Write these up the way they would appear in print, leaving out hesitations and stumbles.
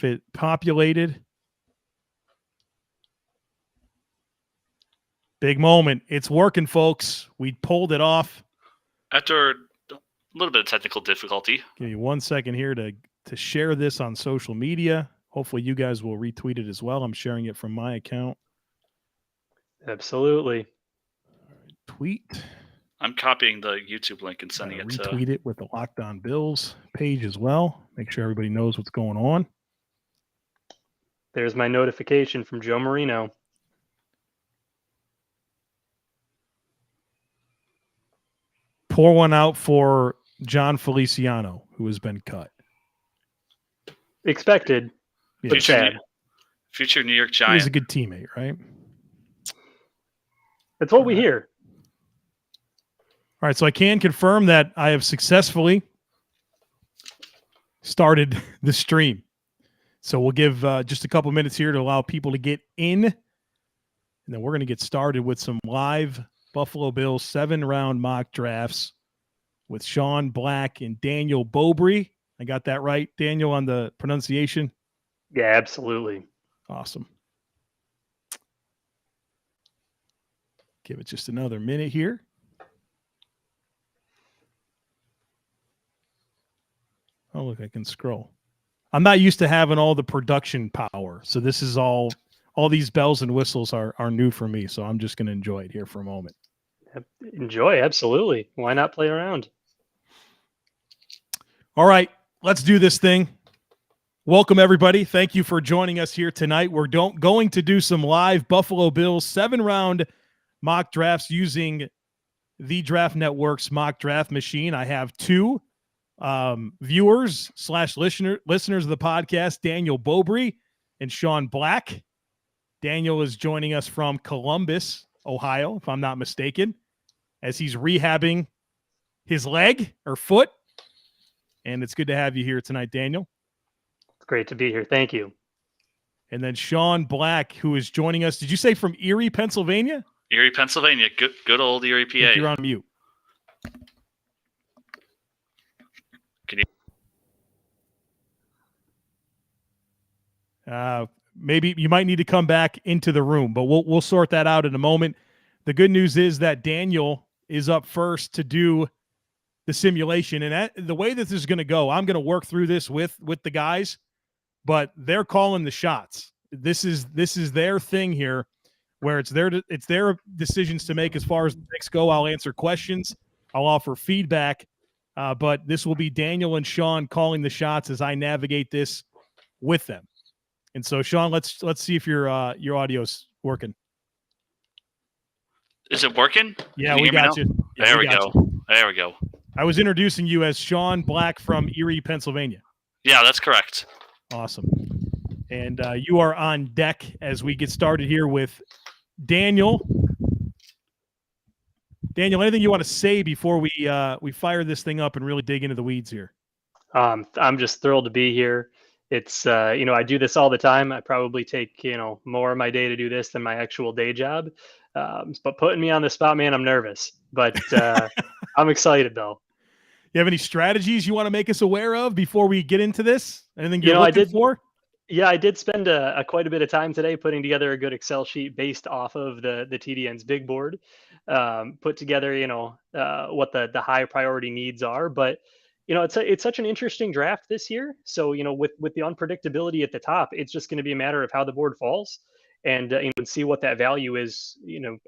if it populated. Big moment. It's working, folks. We pulled it off. After a little bit of technical difficulty. Give me 1 second here to share this on social media. Hopefully you guys will retweet it as well. I'm sharing it from my account. Absolutely. Tweet. I'm copying the YouTube link and sending it to... Retweet it with the Locked On Bills page as well. Make sure everybody knows what's going on. There's my notification from Joe Marino. Pour one out for John Feliciano, who has been cut. Expected, but sad. Future New York Giant. He's a good teammate, right? That's what we hear. All right, so I can confirm that I have successfully started the stream. So we'll give just a couple minutes here to allow people to get in, and then we're going to get started with some live Buffalo Bills 7-round mock drafts with Sean Black and Daniel Bobry. I got that right, Daniel, on the pronunciation? Yeah, absolutely. Awesome. Give it just another minute here. Oh, look, I can scroll. I'm not used to having all the production power, so this is all these bells and whistles are new for me, so I'm just going to enjoy it here for a moment. Enjoy, absolutely. Why not play around? All right, let's do this thing. Welcome, everybody. Thank you for joining us here tonight. We're going to do some live Buffalo Bills 7-round mock drafts using the Draft Network's mock draft machine. I have two viewers / listeners of the podcast, Daniel Bobry and Sean Black. Daniel is joining us from Columbus, Ohio, if I'm not mistaken, as he's rehabbing his leg or foot. And it's good to have you here tonight, Daniel. It's great to be here. Thank you. And then Sean Black, who is joining us. Did you say from Erie, Pennsylvania? Erie, Pennsylvania. Good old Erie, PA. You're on mute. Can you? Maybe you might need to come back into the room, but we'll sort that out in a moment. The good news is that Daniel is up first to do the simulation, and the way that this is going to go, I'm going to work through this with the guys, but they're calling the shots. This is their thing here, where it's their decisions to make as far as the picks go. I'll answer questions, I'll offer feedback, but this will be Daniel and Sean calling the shots as I navigate this with them. And so, Sean, let's see if your audio's working. Is it working? Yeah, we got you. Yeah, there we go. There we go. I was introducing you as Sean Black from Erie, Pennsylvania. Yeah, that's correct. Awesome. And you are on deck as we get started here with Daniel. Daniel, anything you want to say before we fire this thing up and really dig into the weeds here? I'm just thrilled to be here. It's, I do this all the time. I probably take, more of my day to do this than my actual day job. But putting me on the spot, man, I'm nervous. But I'm excited, though. You have any strategies you want to make us aware of before we get into this? Anything you're looking for? Yeah, I did spend quite a bit of time today putting together a good Excel sheet based off of the TDN's big board. Put together, what the high priority needs are. But it's such an interesting draft this year. So, with the unpredictability at the top, it's just going to be a matter of how the board falls and see what that value is,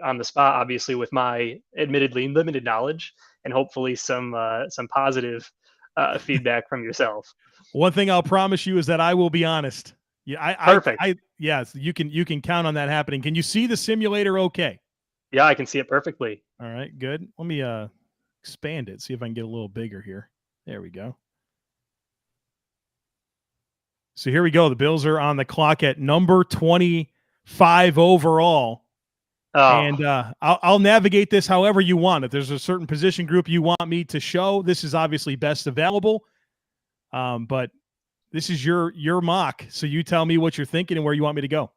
on the spot, obviously with my admittedly limited knowledge and hopefully some positive feedback from yourself. One thing I'll promise you is that I will be honest. Yeah, Perfect. Yes, you can count on that happening. Can you see the simulator okay? Yeah, I can see it perfectly. All right, good. Let me expand it, see if I can get a little bigger here. There we go. So here we go. The Bills are on the clock at number 25 overall. Oh. And I'll navigate this however you want. If there's a certain position group you want me to show, this is obviously best available. But this is your mock. So you tell me what you're thinking and where you want me to go.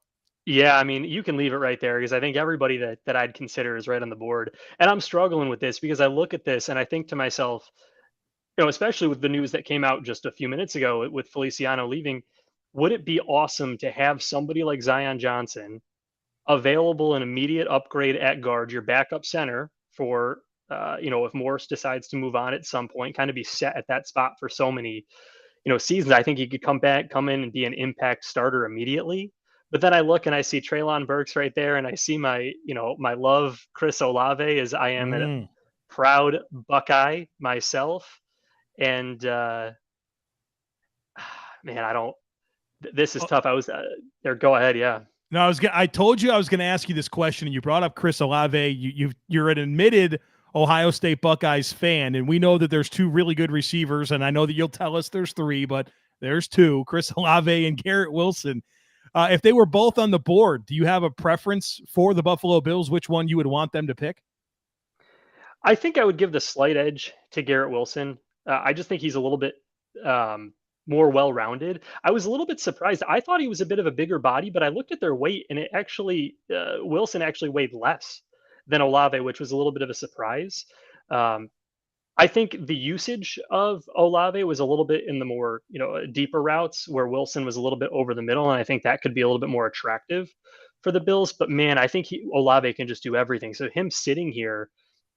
Yeah, I mean, you can leave it right there because I think everybody that I'd consider is right on the board. And I'm struggling with this because I look at this and I think to myself, especially with the news that came out just a few minutes ago with Feliciano leaving, would it be awesome to have somebody like Zion Johnson available, an immediate upgrade at guard, your backup center for, if Morris decides to move on at some point, kind of be set at that spot for so many, seasons. I think he could come in and be an impact starter immediately. But then I look and I see Treylon Burks right there, and I see my love Chris Olave, as I am a proud Buckeye myself. And man, I don't. This is tough. I was there. Go ahead. Yeah. No, I told you I was going to ask you this question, and you brought up Chris Olave. You're an admitted Ohio State Buckeyes fan, and we know that there's two really good receivers, and I know that you'll tell us there's three, but there's two, Chris Olave and Garrett Wilson. If they were both on the board, do you have a preference for the Buffalo Bills, which one you would want them to pick? I think I would give the slight edge to Garrett Wilson. I just think he's a little bit more well-rounded. I was a little bit surprised. I thought he was a bit of a bigger body, but I looked at their weight, and it actually Wilson actually weighed less than Olave, which was a little bit of a surprise. I think the usage of Olave was a little bit in the more, deeper routes, where Wilson was a little bit over the middle, and I think that could be a little bit more attractive for the Bills. But man, I think Olave can just do everything. So him sitting here,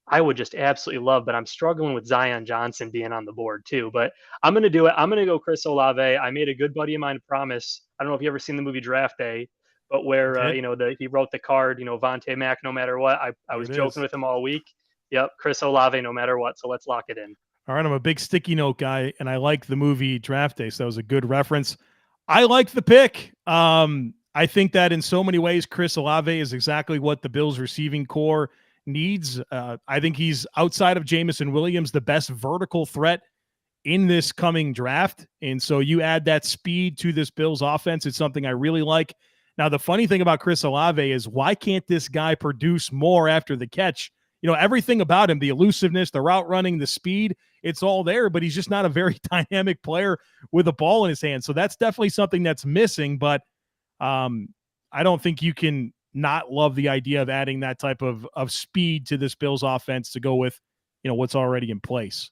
I would just absolutely love, but I'm struggling with Zion Johnson being on the board too. But I'm going to do it. I'm going to go Chris Olave. I made a good buddy of mine promise. I don't know if you ever seen the movie Draft Day, but where, he wrote the card, Vontae Mack, no matter what. I was joking with him all week. Yep. Chris Olave, no matter what. So let's lock it in. All right. I'm a big sticky note guy, and I like the movie Draft Day. So that was a good reference. I like the pick. I think that in so many ways, Chris Olave is exactly what the Bills receiving core needs. I think he's, outside of Jameson Williams, the best vertical threat in this coming draft. And so you add that speed to this Bills offense. It's something I really like. Now, the funny thing about Chris Olave is, why can't this guy produce more after the catch? Everything about him, the elusiveness, the route running, the speed, it's all there, but he's just not a very dynamic player with a ball in his hand. So that's definitely something that's missing, but I don't think you can not love the idea of adding that type of speed to this Bills offense to go with, what's already in place.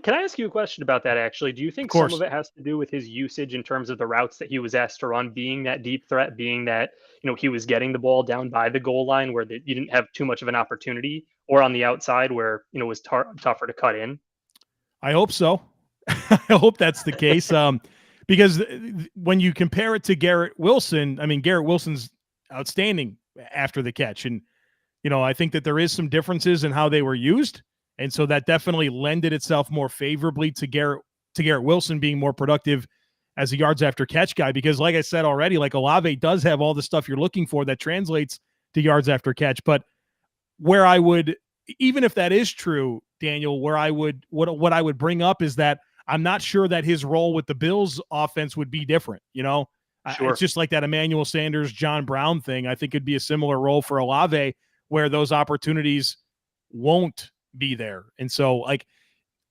Can I ask you a question about that, actually? Do you think some of it has to do with his usage in terms of the routes that he was asked to run, being that deep threat, being that, he was getting the ball down by the goal line where you didn't have too much of an opportunity, or on the outside where, it was tougher to cut in? I hope so. I hope that's the case. Because when you compare it to Garrett Wilson, I mean, Garrett Wilson's outstanding after the catch. And, I think that there is some differences in how they were used. And so that definitely lended itself more favorably to Garrett Wilson being more productive as a yards after catch guy. Because like I said already, like, Olave does have all the stuff you're looking for that translates to yards after catch. But where I would, even if that is true, Daniel, what I would bring up is that I'm not sure that his role with the Bills offense would be different. Sure. It's just like that Emmanuel Sanders, John Brown thing. I think it'd be a similar role for Olave, where those opportunities won't be there. And so,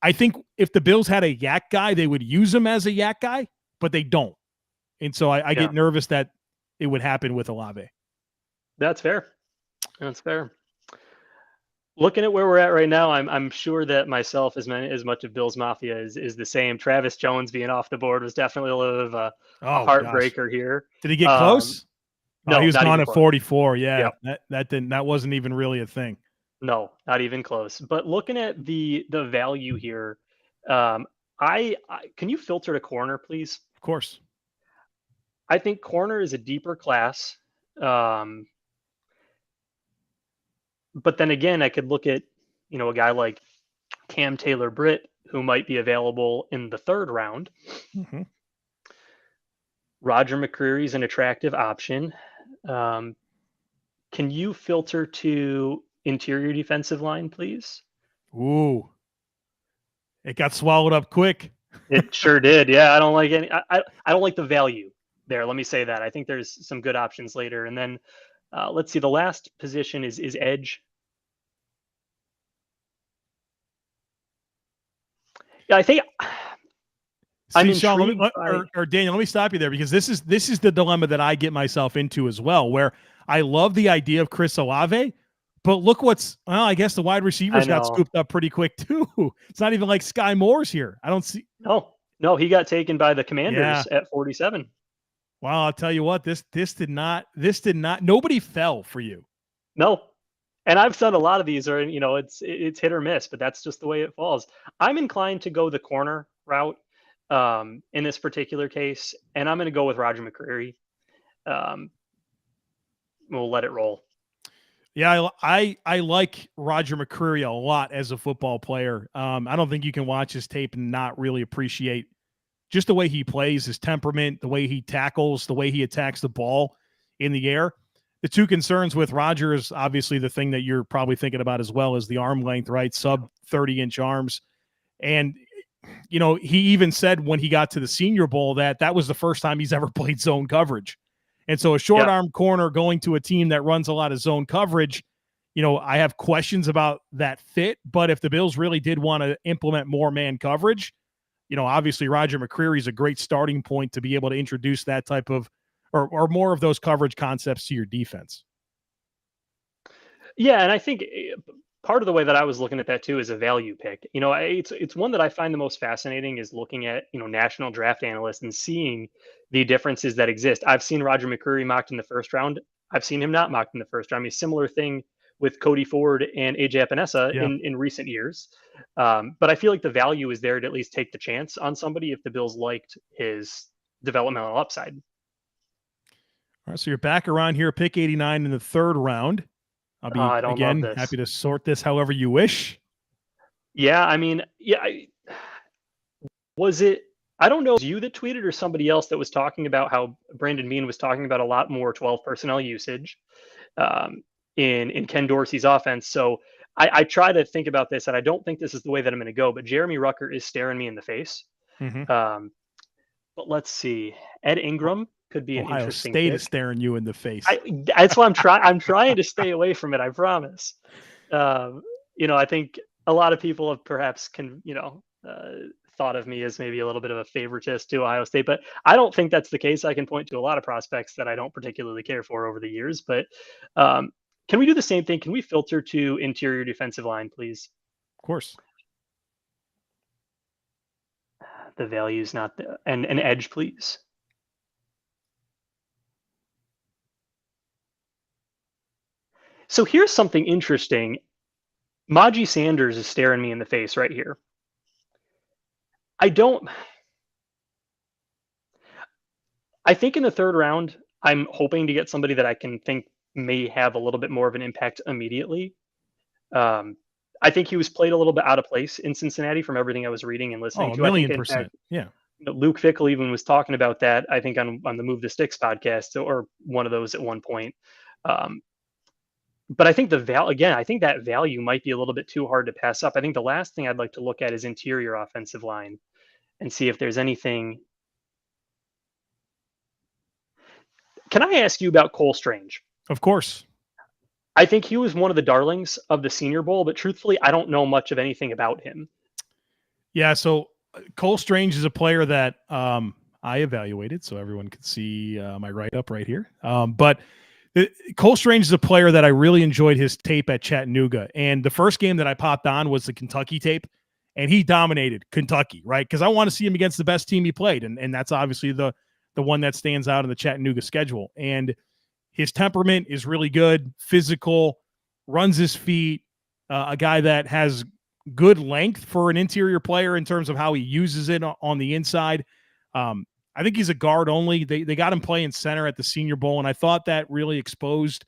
I think if the Bills had a yak guy, they would use him as a yak guy, but they don't. And so I get nervous that it would happen with Olave. That's fair. That's fair. Looking at where we're at right now, I'm sure that myself, as much of Bills Mafia is the same. Travis Jones being off the board was definitely a little bit of a heartbreaker here. Did he get close? No, he was gone at 44. Yeah, yep. That wasn't even really a thing. No, not even close. But looking at the value here, can you filter to corner, please? Of course. I think corner is a deeper class. But then again, I could look at, a guy like Cam Taylor-Britt, who might be available in the third round. Mm-hmm. Roger McCreary's an attractive option. Can you filter to interior defensive line, please? Ooh, it got swallowed up quick. It sure did. Yeah, I don't like any. I don't like the value there. Let me say that. I think there's some good options later. And then let's see. The last position is edge. Yeah, I think. See, Sean, or Daniel, let me stop you there, because this is the dilemma that I get myself into as well, where I love the idea of Chris Olave, but look I guess the wide receivers got scooped up pretty quick too. It's not even like Sky Moore's here. I don't see. No. No, he got taken by the Yeah. Commanders at 47. Well, I'll tell you what, this did not nobody fell for you. No. And I've done a lot of these or it's hit or miss, but that's just the way it falls. I'm inclined to go the corner route in this particular case, and I'm going to go with Roger McCreary. Um, we'll let it roll. Yeah, I like Roger McCreary a lot as a football player. I don't think you can watch his tape and not really appreciate just the way he plays, his temperament, the way he tackles, the way he attacks the ball in the air. The two concerns with Roger is obviously the thing that you're probably thinking about as well as the arm length, right? Sub 30-inch arms. And, he even said when he got to the Senior Bowl that was the first time he's ever played zone coverage. And so a short arm corner going to a team that runs a lot of zone coverage, I have questions about that fit. But if the Bills really did want to implement more man coverage, obviously Roger McCreary is a great starting point to be able to introduce that type of or more of those coverage concepts to your defense. Yeah, and I think part of the way that I was looking at that too is a value pick. It's one that I find the most fascinating is looking at national draft analysts and seeing the differences that exist. I've seen Roger McCreary mocked in the first round. I've seen him not mocked in the first round. I mean, similar thing with Cody Ford and AJ Epinesa in recent years. But I feel like the value is there to at least take the chance on somebody if the Bills liked his developmental upside. All right, so you're back around here, pick 89 in the third round. I'll be, again, happy to sort this however you wish. Yeah, I mean, was it, I don't know, was you that tweeted or somebody else that was talking about how Brandon Beane was talking about a lot more 12 personnel usage in Ken Dorsey's offense. So I try to think about this, and I don't think this is the way that I'm going to go, but Jeremy Rucker is staring me in the face. Mm-hmm. But let's see. Ed Ingram could be an interesting State pick. is staring you in the face. That's why I'm trying to stay away from it. I promise. I think a lot of people have perhaps thought of me as maybe a little bit of a favoritist to Ohio State, but I don't think that's the case. I can point to a lot of prospects that I don't particularly care for over the years, but can we do the same thing? Can we filter to interior defensive line, please? Of course. The value's not the, and an edge, please. So here's something interesting. Maji Sanders is staring me in the face right here. I think in the third round, I'm hoping to get somebody that I can think may have a little bit more of an impact immediately. I think he was played a little bit out of place in Cincinnati from everything I was reading and listening to. 1,000,000%. Yeah. Luke Fickell even was talking about that, I think, on the Move the Sticks podcast or one of those at one point. But I think I think that value might be a little bit too hard to pass up. I think the last thing I'd like to look at is interior offensive line and see if there's anything. Can I ask you about Cole Strange? Of course. I think he was one of the darlings of the Senior Bowl, but truthfully, I don't know much of anything about him. Yeah, so Cole Strange is a player that I evaluated, so everyone could see my write-up right here. But Cole Strange is a player that I really enjoyed his tape at Chattanooga. And the first game that I popped on was the Kentucky tape, and he dominated Kentucky, right? Because I want to see him against the best team he played, and that's obviously the one that stands out in the Chattanooga schedule. And his temperament is really good, physical, runs his feet, a guy that has good length for an interior player in terms of how he uses it on the inside. I think he's a guard only. They got him playing center at the Senior Bowl, and I thought that really exposed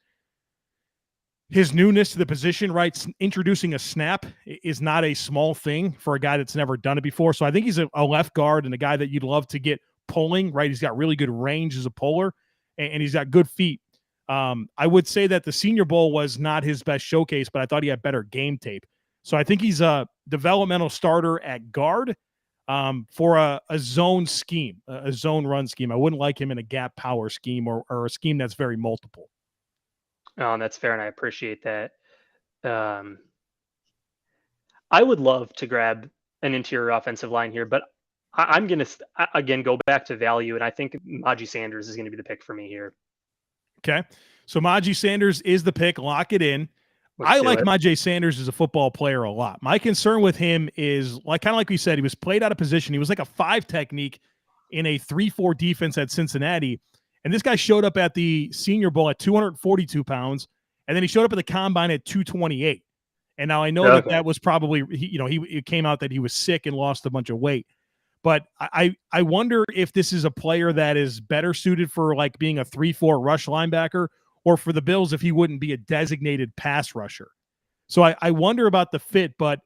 his newness to the position, right? Introducing a snap is not a small thing for a guy that's never done it before. So I think he's a left guard and a guy that you'd love to get pulling, right? He's got really good range as a puller, and he's got good feet. I would say that the Senior Bowl was not his best showcase, but I thought he had better game tape. So I think he's a developmental starter at guard for a zone scheme, a zone run scheme. I wouldn't like him in a gap power scheme or a scheme that's very multiple. Oh, that's fair, and I appreciate that. I would love to grab an interior offensive line here, but I'm going to, again, go back to value, and I think Maji Sanders is going to be the pick for me here. Okay. So Maji Sanders is the pick. Lock it in. I like Myjai Sanders as a football player a lot. My concern with him is kind of like we said, he was played out of position. He was like a 5 technique in a 3-4 defense at Cincinnati. And this guy showed up at the Senior Bowl at 242 pounds. And then he showed up at the combine at 228. And now I know that was probably, it came out that he was sick and lost a bunch of weight. But I wonder if this is a player that is better suited for like being a 3-4 rush linebacker, or for the Bills if he wouldn't be a designated pass rusher. So I wonder about the fit, but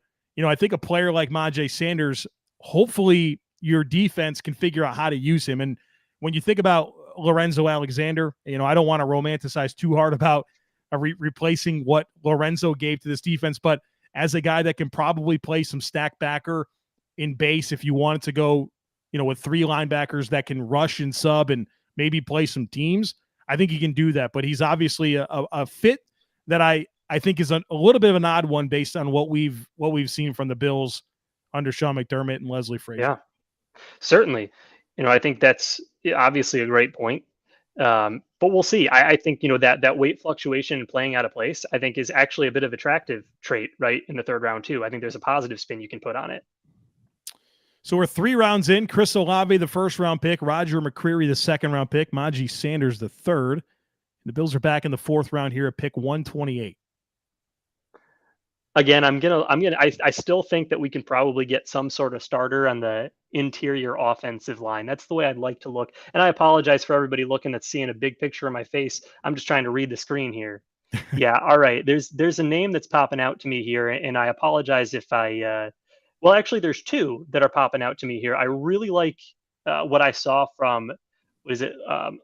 I think a player like Myjai Sanders, hopefully your defense can figure out how to use him. And when you think about Lorenzo Alexander, I don't want to romanticize too hard about replacing what Lorenzo gave to this defense, but as a guy that can probably play some stack backer in base if you wanted to go, with 3 linebackers that can rush and sub and maybe play some teams, I think he can do that. But he's obviously a fit that I think is a little bit of an odd one based on what we've seen from the Bills under Sean McDermott and Leslie Frazier. Yeah, certainly. I think that's obviously a great point. But we'll see. I think, that weight fluctuation and playing out of place, I think is actually a bit of attractive trait, right, in the 3rd round too. I think there's a positive spin you can put on it. So we're 3 rounds in. Chris Olave, the 1st round pick. Roger McCreary, the 2nd round pick. Myjai Sanders, the 3rd. The Bills are back in the 4th round here at pick 128. Again, I still think that we can probably get some sort of starter on the interior offensive line. That's the way I'd like to look. And I apologize for everybody looking that's seeing a big picture of my face. I'm just trying to read the screen here. Yeah. All right. There's a name that's popping out to me here, and I apologize if well, actually, there's 2 that are popping out to me here. I really like what I saw from, what is it,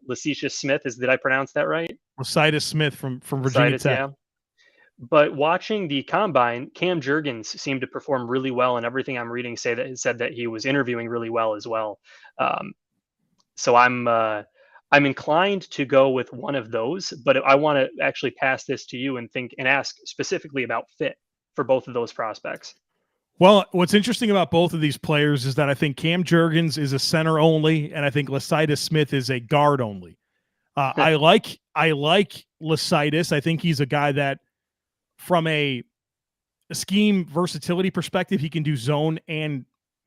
Lecitus Smith? Did I pronounce that right? Lecitus Smith from Virginia Tech. Yeah. But watching the combine, Cam Jurgens seemed to perform really well, and everything I'm reading said that he was interviewing really well as well. So I'm inclined to go with one of those, but I want to actually pass this to you and ask specifically about fit for both of those prospects. Well, what's interesting about both of these players is that I think Cam Jurgens is a center only, and I think Lecitus Smith is a guard only. I like Lecitus. I think he's a guy that, from a scheme versatility perspective, he can do zone and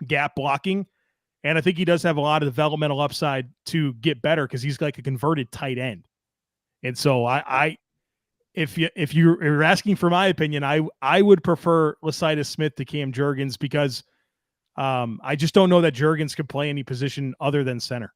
gap blocking, and I think he does have a lot of developmental upside to get better because he's like a converted tight end. And so if you're asking for my opinion, I would prefer Lecitus Smith to Cam Jurgens because I just don't know that Jurgens could play any position other than center.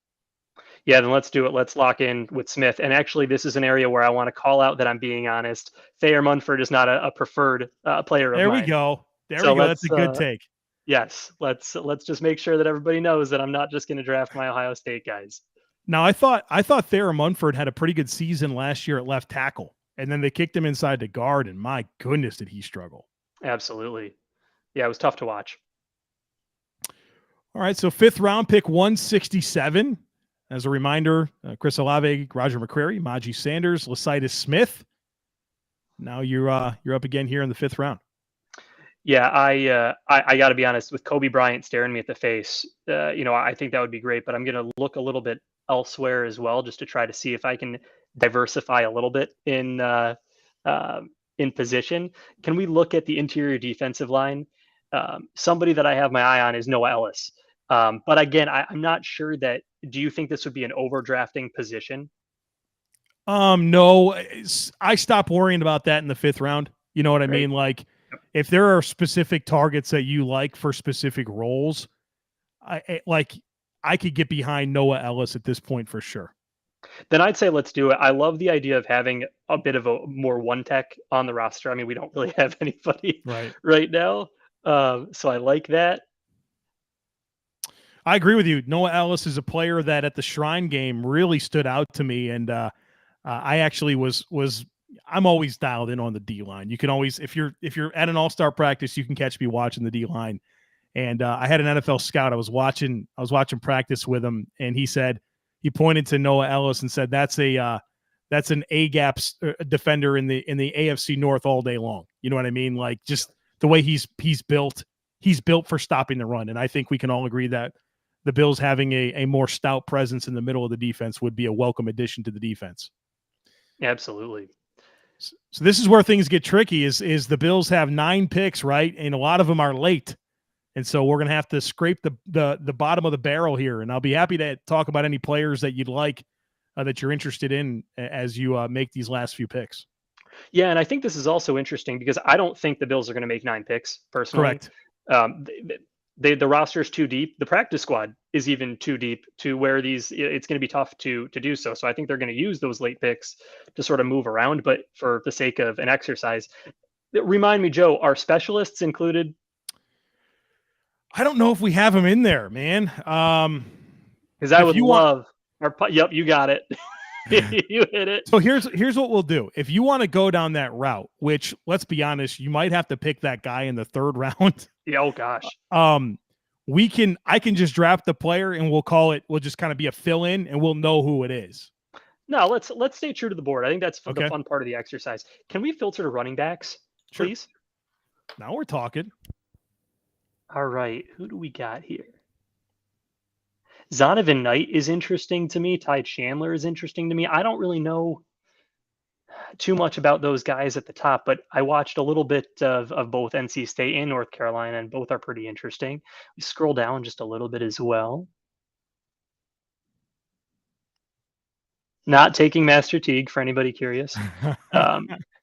Yeah, then let's do it. Let's lock in with Smith. And actually, this is an area where I want to call out that I'm being honest. Thayer Munford is not a preferred player of mine. We go. There we go. That's a good take. Yes, let's just make sure that everybody knows that I'm not just going to draft my Ohio State guys. Now, I thought Thayer Munford had a pretty good season last year at left tackle. And then they kicked him inside to guard, and my goodness, did he struggle. Absolutely. Yeah, it was tough to watch. All right, so 5th round pick 167. As a reminder, Chris Olave, Roger McCreary, Myjai Sanders, Lecitus Smith. Now you're up again here in the 5th round. Yeah, I got to be honest, with Kobe Bryant staring me at the face, I think that would be great, but I'm going to look a little bit elsewhere as well, just to try to see if I can diversify a little bit in position. Can we look at the interior defensive line? Somebody that I have my eye on is Noah Ellis. But again, I'm not sure that. Do you think this would be an overdrafting position? No, I stopped worrying about that in the 5th round. You know what I mean? Like, if there are specific targets that you like for specific roles, I could get behind Noah Ellis at this point for sure. Then I'd say let's do it. I love the idea of having a bit of a more one tech on the roster. I mean, we don't really have anybody right now. So I like that. I agree with you. Noah Ellis is a player that at the Shrine game really stood out to me. And I actually I'm always dialed in on the D line. You can always, if you're at an all-star practice, you can catch me watching the D line. And I had an NFL scout. I was watching practice with him, and he pointed to Noah Ellis and said, that's an A-gap defender in the AFC North all day long. You know what I mean? Like, just the way he's built for stopping the run. And I think we can all agree that the Bills having a more stout presence in the middle of the defense would be a welcome addition to the defense. Absolutely. So this is where things get tricky is the Bills have 9 picks, right? And a lot of them are late. And so we're going to have to scrape the bottom of the barrel here. And I'll be happy to talk about any players that you'd like that you're interested in as you make these last few picks. Yeah, and I think this is also interesting because I don't think the Bills are going to make 9 picks personally. Correct. The roster is too deep. The practice squad is even too deep to where it's going to be tough to do so. So I think they're going to use those late picks to sort of move around. But for the sake of an exercise, remind me, Joe, are specialists included? I don't know if we have them in there, man. Because I would love. Yep, you got it. You hit it. So here's what we'll do. If you want to go down that route, which let's be honest, you might have to pick that guy in the 3rd round. Yeah, oh gosh. I can just draft the player and we'll just kind of be a fill-in and we'll know who it is. No, let's stay true to the board. I think that's the fun part of the exercise. Can we filter to running backs, please? Sure. Now we're talking. All right, who do we got here? Zonovan Knight is interesting to me. Ty Chandler is interesting to me. I don't really know too much about those guys at the top, but I watched a little bit of both NC State and North Carolina, and both are pretty interesting. We scroll down just a little bit as well. Not taking Master Teague for anybody curious.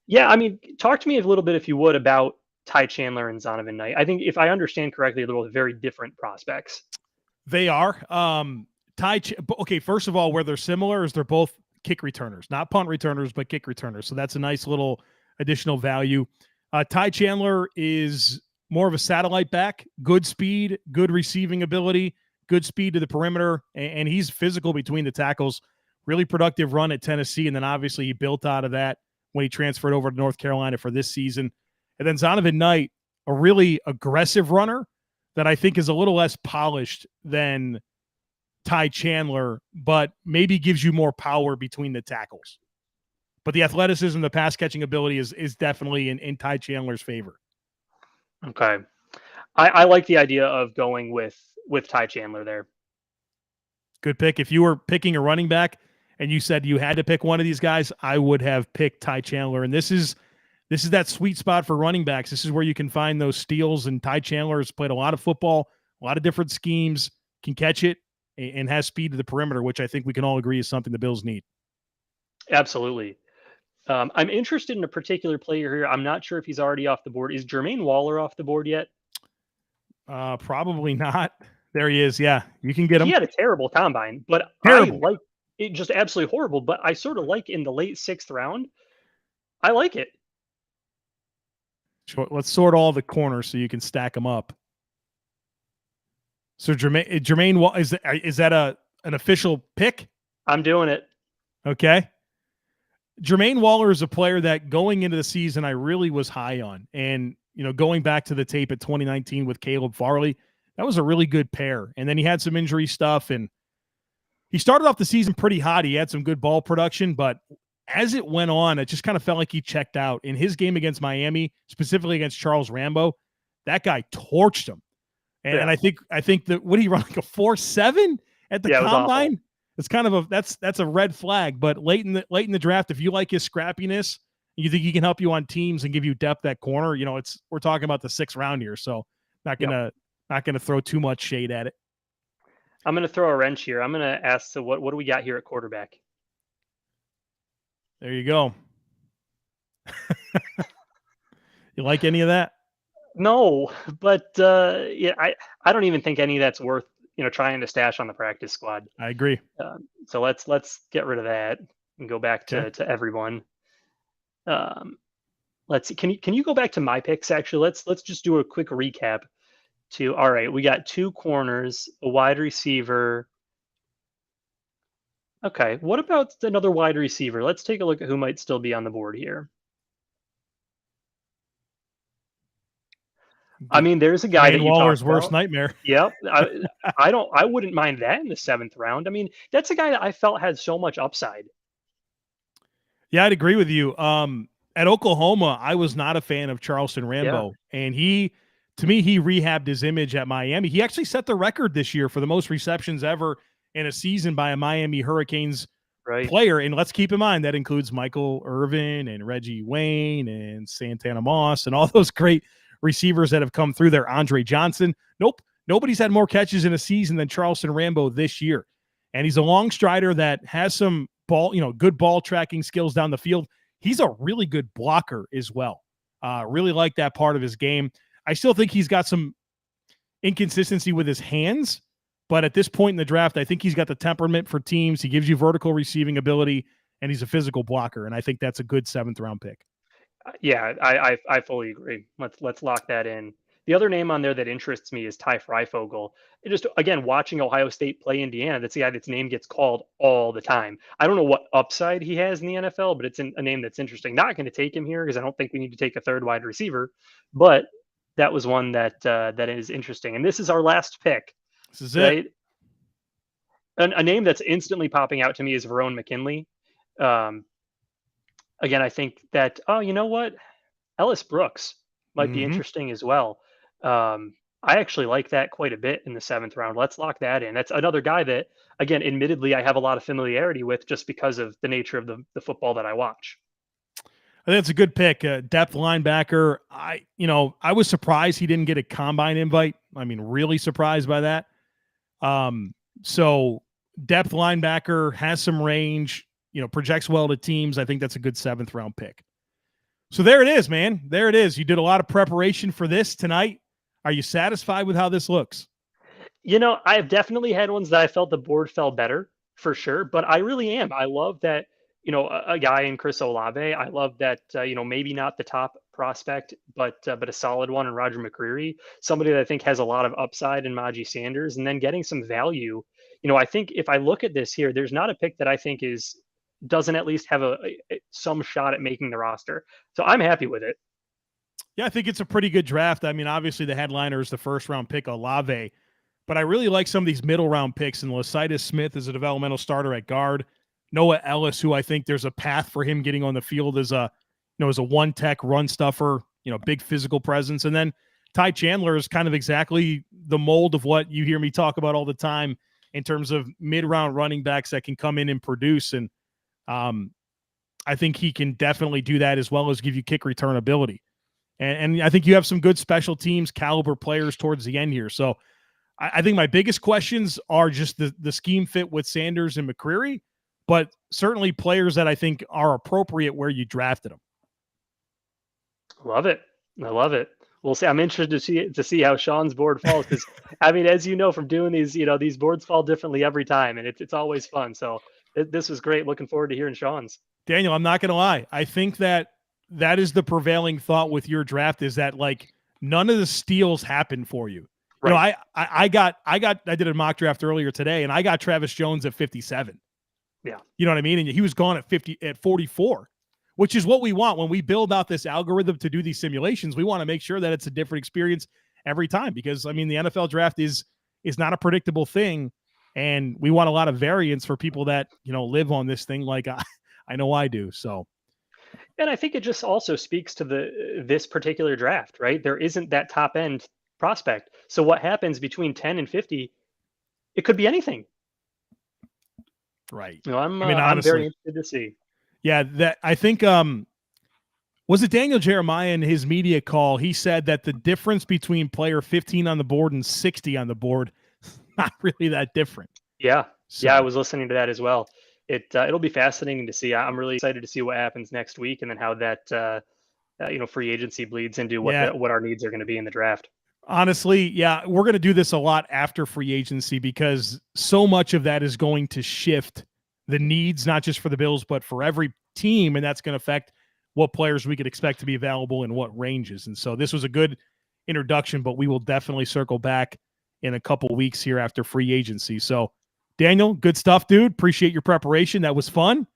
Yeah, I mean, talk to me a little bit, if you would, about Ty Chandler and Zonovan Knight. I think if I understand correctly, they're both very different prospects. They are. Okay, first of all, where they're similar is they're both kick returners, not punt returners, but kick returners. So that's a nice little additional value. Ty Chandler is more of a satellite back, good speed, good receiving ability, good speed to the perimeter, and he's physical between the tackles. Really productive run at Tennessee, and then obviously he built out of that when he transferred over to North Carolina for this season. And then Zonovan Knight, a really aggressive runner that I think is a little less polished than Ty Chandler, but maybe gives you more power between the tackles. But the athleticism, the pass catching ability is definitely in Ty Chandler's favor. Okay. I like the idea of going with Ty Chandler there. Good pick. If you were picking a running back and you said you had to pick one of these guys, I would have picked Ty Chandler. And this is that sweet spot for running backs. This is where you can find those steals, and Ty Chandler has played a lot of football, a lot of different schemes, can catch it, and has speed to the perimeter, which I think we can all agree is something the Bills need. Absolutely. I'm interested in a particular player here. I'm not sure if he's already off the board. Is Jermaine Waller off the board yet? Probably not. There he is. Yeah, you can get him. He had a terrible combine, but terrible. I like it, just absolutely horrible. But I sort of like in the late 6th round. I like it. Let's sort all the corners so you can stack them up. So Jermaine, is that an official pick? I'm doing it. Okay. Jermaine Waller is a player that going into the season I really was high on, and going back to the tape at 2019 with Caleb Farley, that was a really good pair. And then he had some injury stuff, and he started off the season pretty hot. He had some good ball production, but as it went on, it just kind of felt like he checked out. In his game against Miami, specifically against Charles Rambo, that guy torched him. And I think that what did he run, like a 4.7 at the combine? It's kind of that's a red flag. But late in the draft, if you like his scrappiness, you think he can help you on teams and give you depth at corner, we're talking about the 6th round here, so not gonna throw too much shade at it. I'm gonna throw a wrench here. I'm gonna ask, so what do we got here at quarterback? There you go. You like any of that? No, but yeah, I don't even think any of that's worth trying to stash on the practice squad. I agree. So let's get rid of that and go back to everyone. Let's see. Can you go back to my picks? Actually, let's just do a quick recap. All right, we got 2 corners, a wide receiver. Okay, what about another wide receiver? Let's take a look at who might still be on the board here. I mean, there's a guy that Waller's worst nightmare. Yep, I wouldn't mind that in the 7th round. I mean, that's a guy that I felt had so much upside. Yeah, I'd agree with you. At Oklahoma, I was not a fan of Charleston Rambo, and to me, he rehabbed his image at Miami. He actually set the record this year for the most receptions ever in a season by a Miami Hurricanes Right. player. And let's keep in mind that includes Michael Irvin and Reggie Wayne and Santana Moss and all those great receivers that have come through there. Andre Johnson. Nope. Nobody's had more catches in a season than Charleston Rambo this year. And he's a long strider that has some good ball tracking skills down the field. He's a really good blocker as well. Really like that part of his game. I still think he's got some inconsistency with his hands, but at this point in the draft, I think he's got the temperament for teams. He gives you vertical receiving ability, and he's a physical blocker, and I think that's a good 7th-round pick. Yeah, I fully agree. Let's lock that in. The other name on there that interests me is Ty Freifogel. And just again, watching Ohio State play Indiana, that's the guy that's name gets called all the time. I don't know what upside he has in the NFL, but it's a name that's interesting. Not going to take him here because I don't think we need to take a third wide receiver, but that was one that is interesting. And this is our last pick. This is right? it. A name that's instantly popping out to me is Verone McKinley. Again, I think that, you know what? Ellis Brooks might be interesting as well. I actually like that quite a bit in the 7th round. Let's lock that in. That's another guy that, again, admittedly, I have a lot of familiarity with just because of the nature of the football that I watch. I think it's a good pick. Depth linebacker. I was surprised he didn't get a combine invite. I mean, really surprised by that. So depth linebacker, has some range, projects well to teams. I think that's a good 7th-round pick. So there it is, man. There it is. You did a lot of preparation for this tonight. Are you satisfied with how this looks? I have definitely had ones that I felt the board fell better for sure, but I really am. I love that, a guy in Chris Olave. I love that, maybe not the top prospect, but a solid one in Roger McCreary, somebody that I think has a lot of upside in Maji Sanders, and then getting some value. I think if I look at this here, there's not a pick that I think doesn't at least have some shot at making the roster. So I'm happy with it. Yeah, I think it's a pretty good draft. I mean, obviously the headliner is the 1st-round pick, Olave, but I really like some of these middle-round picks. And Lecitus Smith is a developmental starter at guard. Noah Ellis, who I think there's a path for him getting on the field as a one-tech run stuffer, big physical presence. And then Ty Chandler is kind of exactly the mold of what you hear me talk about all the time in terms of mid-round running backs that can come in and produce. And I think he can definitely do that as well as give you kick return ability. And I think you have some good special teams caliber players towards the end here. So I think my biggest questions are just the scheme fit with Sanders and McCreary, but certainly players that I think are appropriate where you drafted them. Love it. I love it. We'll see. I'm interested to see how Sean's board falls because, I mean, as you know from doing these, these boards fall differently every time, and it's always fun. So this was great. Looking forward to hearing Sean's. Daniel, I'm not going to lie. I think that is the prevailing thought with your draft is that like none of the steals happen for you. Right. I did a mock draft earlier today and I got Travis Jones at 57. Yeah. You know what I mean? And he was gone at 44, which is what we want when we build out this algorithm to do these simulations. We want to make sure that it's a different experience every time because I mean, the NFL draft is not a predictable thing. And we want a lot of variance for people that, live on this thing. Like I know I do. So. And I think it just also speaks to this particular draft, right? There isn't that top end prospect. So what happens between 10 and 50, it could be anything. Right. I'm honestly, very interested to see. Yeah, that I think was it Daniel Jeremiah in his media call? He said that the difference between player 15 on the board and 60 on the board is not really that different. Yeah. So. Yeah, I was listening to that as well. It'll be fascinating to see. I'm really excited to see what happens next week, and then how that free agency bleeds into what our needs are going to be in the draft. Honestly, yeah, we're going to do this a lot after free agency because so much of that is going to shift the needs, not just for the Bills, but for every team, and that's going to affect what players we could expect to be available in what ranges. And so this was a good introduction, but we will definitely circle back in a couple weeks here after free agency. So. Daniel, good stuff, dude. Appreciate your preparation. That was fun.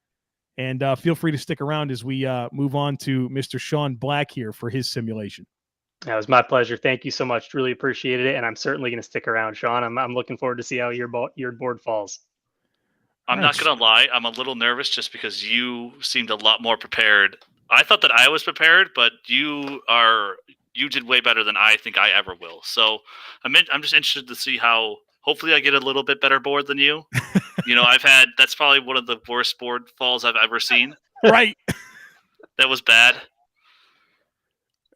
And feel free to stick around as we move on to Mr. Sean Black here for his simulation. That was my pleasure. Thank you so much. Really appreciated it. And I'm certainly going to stick around, Sean. I'm looking forward to see how your board falls. I'm not going to lie. I'm a little nervous just because you seemed a lot more prepared. I thought that I was prepared, but you did way better than I think I ever will. So I'm just interested to see how hopefully I get a little bit better board than you. That's probably one of the worst board falls I've ever seen. Right. That was bad.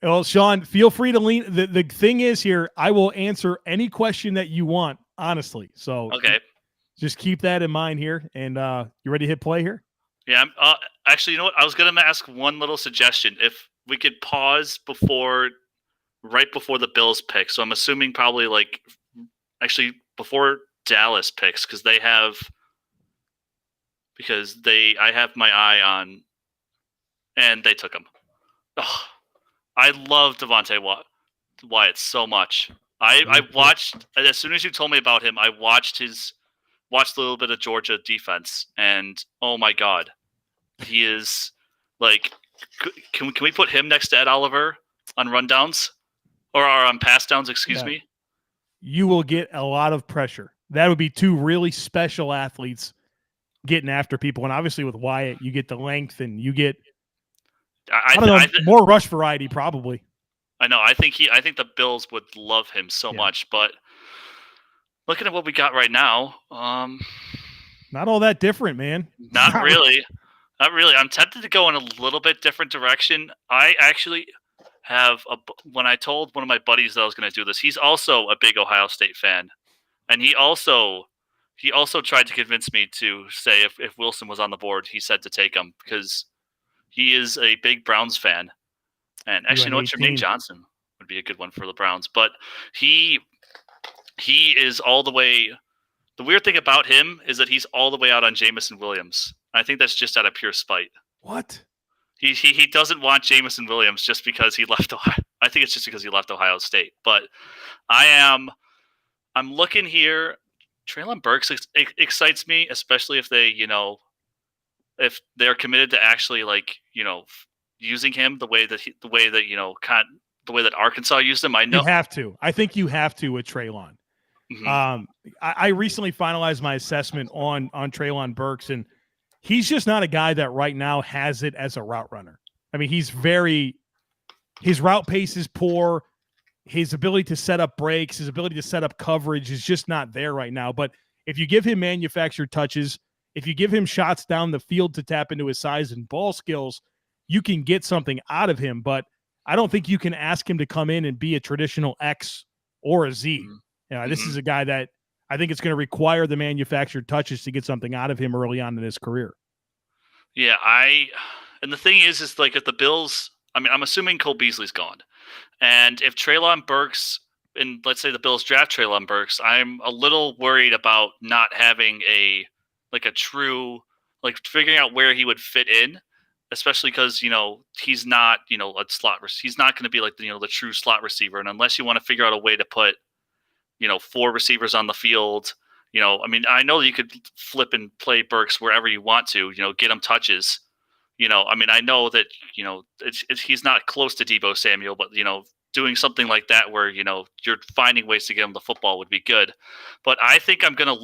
Well, Sean, feel free to lean. The thing is here, I will answer any question that you want, honestly. So okay, just keep that in mind here. And you ready to hit play here? Yeah. Actually, you know what? I was going to ask one little suggestion. If we could pause right before the Bills pick. So I'm assuming probably before Dallas picks because I have my eye on, and they took him. Oh, I love Devontae Wyatt so much. I watched, as soon as you told me about him, I watched a little bit of Georgia defense, and oh my God, he is like, can we put him next to Ed Oliver on rundowns or on pass downs? Excuse me. You will get a lot of pressure. That would be two really special athletes getting after people, and obviously with Wyatt, you get the length and you get. I don't know, more rush variety probably. I know. I think the Bills would love him so much, but looking at what we got right now, not all that different, man. Not really. Not really. I'm tempted to go in a little bit different direction. I actually have when I told one of my buddies that I was going to do this, he's also a big Ohio State fan, and he also tried to convince me to say if Wilson was on the board, he said to take him because he is a big Browns fan. And actually, you know what? Jermaine Johnson would be a good one for the Browns. But he is all the way. The weird thing about him is that he's all the way out on Jamison Williams. I think that's just out of pure spite. What? He doesn't want Jamison Williams just because he left Ohio. I think it's just because he left Ohio State. But I'm looking here. Treylon Burks excites me, especially if they, if they're committed to actually using him the way that Arkansas used him. I know you have to. I think you have to with Treylon. Mm-hmm. I recently finalized my assessment on Treylon Burks, and he's just not a guy that right now has it as a route runner. I mean, his route pace is poor. His ability to set up breaks, his ability to set up coverage is just not there right now. But if you give him manufactured touches, if you give him shots down the field to tap into his size and ball skills, you can get something out of him. But I don't think you can ask him to come in and be a traditional X or a Z. This is a guy that I think it's going to require the manufactured touches to get something out of him early on in his career. Yeah, and the thing is like if the Bills, I'm assuming Cole Beasley's gone. And if Treylon Burks, and let's say the Bills draft Treylon Burks, I'm a little worried about not having a true, figuring out where he would fit in, especially because, he's not, a slot. He's not going to be the true slot receiver. And unless you want to figure out a way to put, 4 receivers on the field, I know that you could flip and play Burks wherever you want to, get him touches. I know that, he's not close to Deebo Samuel, but, doing something like that where, you're finding ways to get him the football would be good. But I think I'm going to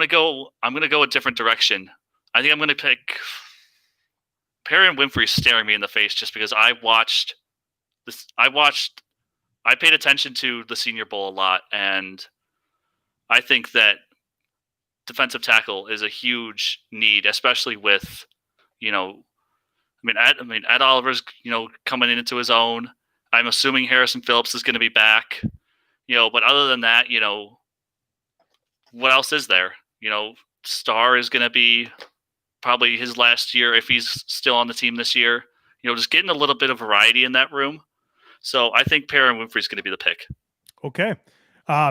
go a different direction. I think I'm going to pick Perry Winfrey staring me in the face just because I paid attention to the Senior Bowl a lot, and I think that defensive tackle is a huge need, especially with, Ed Oliver's, coming into his own. I'm assuming Harrison Phillips is going to be back, but other than that, what else is there? Starr is going to be probably his last year if he's still on the team this year. Just getting a little bit of variety in that room. So I think Perry Winfrey is going to be the pick. Okay.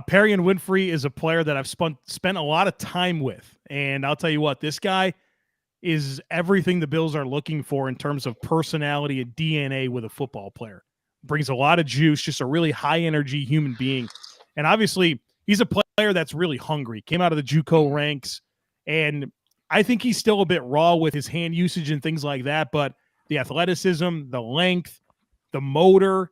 Perry Winfrey is a player that I've spent a lot of time with. And I'll tell you what, this guy is everything the Bills are looking for in terms of personality and DNA with a football player. Brings a lot of juice, just a really high energy human being. And obviously he's a player that's really hungry, came out of the JUCO ranks. And I think he's still a bit raw with his hand usage and things like that. But the athleticism, the length, the motor,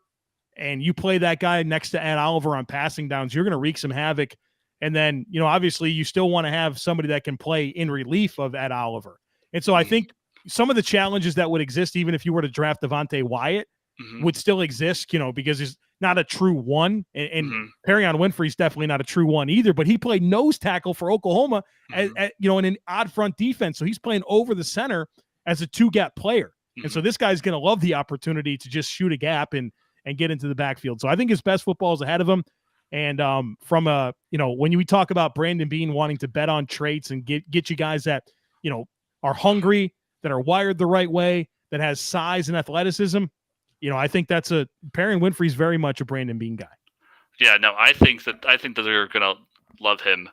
and you play that guy next to Ed Oliver on passing downs, you're going to wreak some havoc. And then, obviously you still want to have somebody that can play in relief of Ed Oliver. And so I think some of the challenges that would exist, even if you were to draft Devontae Wyatt, would still exist, because not a true one, and Mm-hmm. Perrion Winfrey's definitely not a true one either. But he played nose tackle for Oklahoma, Mm-hmm. in an odd front defense, so he's playing over the center as a two-gap player. Mm-hmm. And so this guy's going to love the opportunity to just shoot a gap and get into the backfield. So I think his best football is ahead of him. And from when we talk about Brandon Beane wanting to bet on traits and get you guys that, are hungry, that are wired the right way, that has size and athleticism, I think that's Perrion Winfrey's very much a Brandon Beane guy. Yeah, no, I think that they're gonna love him.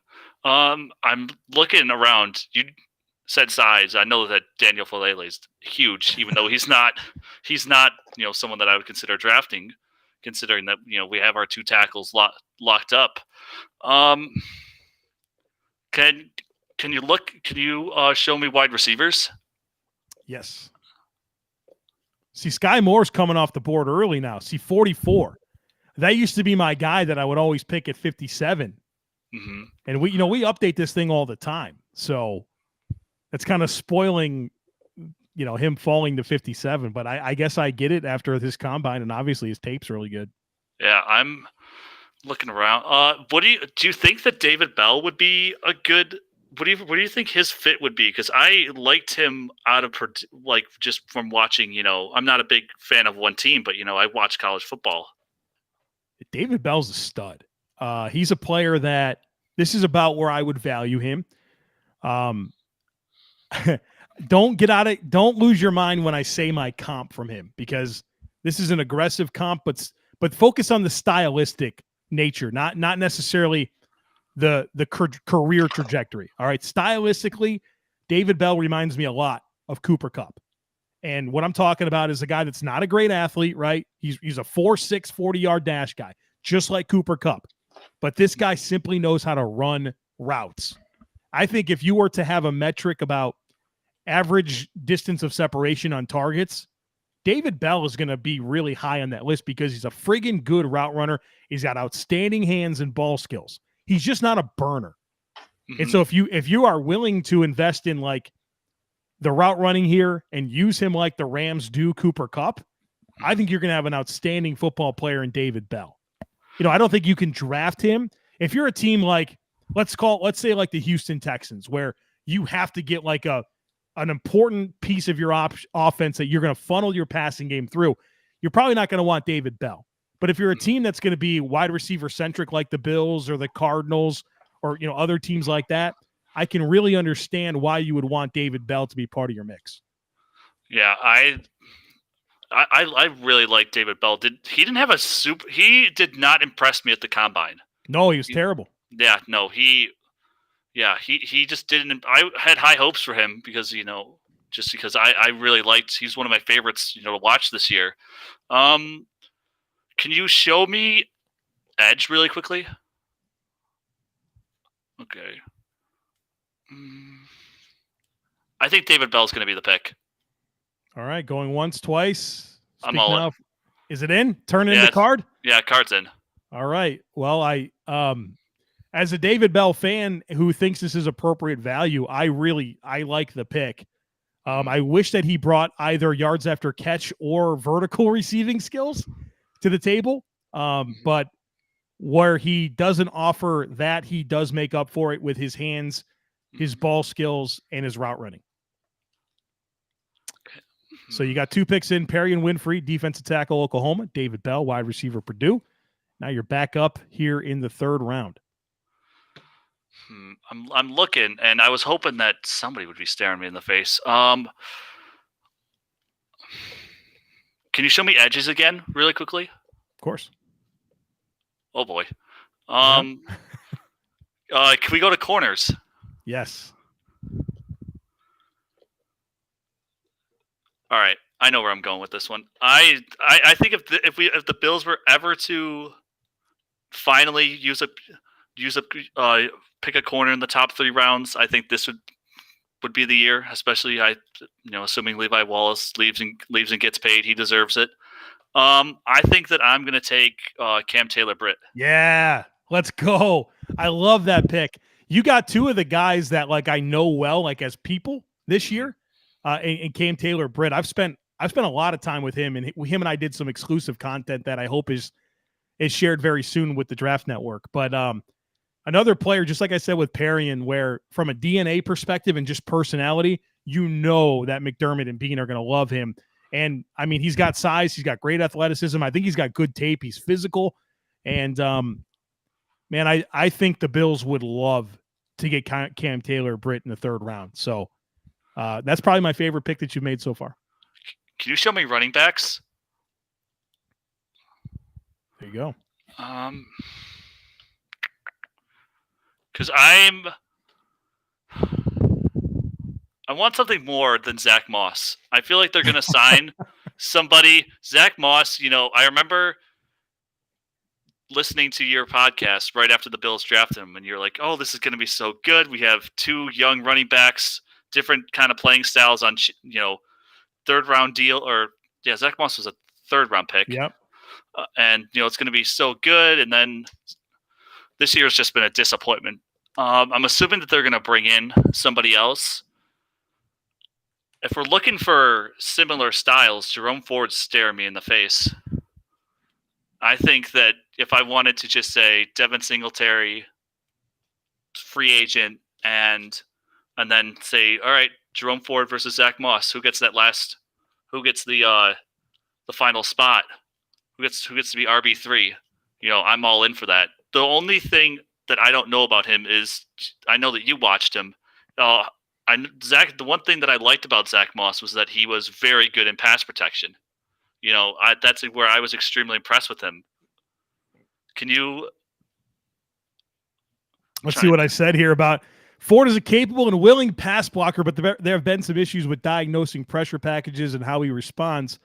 I'm looking around. You said size. I know that Daniel Falele is huge, even though he's not someone that I would consider drafting, considering that we have our two tackles locked up. Can you show me wide receivers? Yes. See, Sky Moore's coming off the board early now. See, 44. That used to be my guy that I would always pick at 57. Mm-hmm. And we update this thing all the time. So that's kind of spoiling, him falling to 57. But I guess I get it after this combine, and obviously his tape's really good. Yeah, I'm looking around. What do you think that David Bell would be a good? What do you think his fit would be? Because I liked him just from watching. I'm not a big fan of one team, but I watch college football. David Bell's a stud. He's a player that this is about where I would value him. Don't lose your mind when I say my comp from him, because this is an aggressive comp, but focus on the stylistic nature, not necessarily the career trajectory. All right. Stylistically, David Bell reminds me a lot of Cooper Kupp. And what I'm talking about is a guy that's not a great athlete, right? He's a 4.6 40-yard dash guy, just like Cooper Kupp. But this guy simply knows how to run routes. I think if you were to have a metric about average distance of separation on targets, David Bell is going to be really high on that list because he's a friggin' good route runner. He's got outstanding hands and ball skills. He's just not a burner. Mm-hmm. And so if you are willing to invest in like the route running here and use him like the Rams do Cooper Kupp, I think you're going to have an outstanding football player in David Bell. I don't think you can draft him. If you're a team like, let's say like the Houston Texans, where you have to get like an important piece of your offense that you're going to funnel your passing game through, you're probably not going to want David Bell. But if you're a team that's going to be wide receiver centric like the Bills or the Cardinals or other teams like that, I can really understand why you would want David Bell to be part of your mix. Yeah, I really like David Bell. He did not impress me at the combine. No, he was terrible. Yeah, no, he just didn't. I had high hopes for him because just because I really liked. He's one of my favorites to watch this year. Can you show me Edge really quickly? Okay. I think David Bell's going to be the pick. All right, going once, twice. I'm all in. Is it in? Turn in the card? Yeah, card's in. All right. Well, I as a David Bell fan who thinks this is appropriate value, I like the pick. I wish that he brought either yards after catch or vertical receiving skills to the table. But where he doesn't offer that, he does make up for it with his hands, his ball skills, and his route running. So you got two picks in: Perrion Winfrey, defensive tackle, Oklahoma; David Bell, wide receiver, Purdue. Now you're back up here in the third round. I'm looking, and I was hoping that somebody would be staring me in the face. Can you show me edges again, really quickly? Of course. Oh boy. Can we go to corners? Yes. All right, I know where I'm going with this one. I think if the Bills were ever to finally pick a corner in the top 3 rounds, I think this would be the year. Especially assuming Levi Wallace leaves and gets paid, he deserves it. I think that I'm going to take Cam Taylor-Britt. Yeah, let's go. I love that pick. You got two of the guys that I know well, as people this year. And Cam Taylor-Britt, I've spent a lot of time with him, and I did some exclusive content that I hope is is shared very soon with the Draft Network. But another player, just like I said with Perrion, where from a DNA perspective and just personality, you know that McDermott and Bean are going to love him. And I mean, he's got size, he's got great athleticism. I think he's got good tape. He's physical. And man, I think the Bills would love to get Cam Taylor Britt in the third round. So that's probably my favorite pick that you've made so far. Can you show me running backs? There you go. Because I want something more than Zach Moss. I feel like they're going to sign somebody. Zach Moss, I remember listening to your podcast right after the Bills drafted him, and you're like, oh, this is going to be so good. We have two young running backs, different kind of playing styles on, third round deal. Zach Moss was a third round pick. Yep. And, it's going to be so good. And then this year has just been a disappointment. I'm assuming that they're going to bring in somebody else. If we're looking for similar styles, Jerome Ford stare me in the face. I think that if I wanted to just say Devin Singletary, free agent, and then say, all right, Jerome Ford versus Zach Moss, who gets the final spot? Who gets to be RB3? I'm all in for that. The only thing that I don't know about him is I know that you watched him. The one thing that I liked about Zach Moss was that he was very good in pass protection. That's where I was extremely impressed with him. Can you? Let's see what I said here about Ford is a capable and willing pass blocker, but there have been some issues with diagnosing pressure packages and how he responds.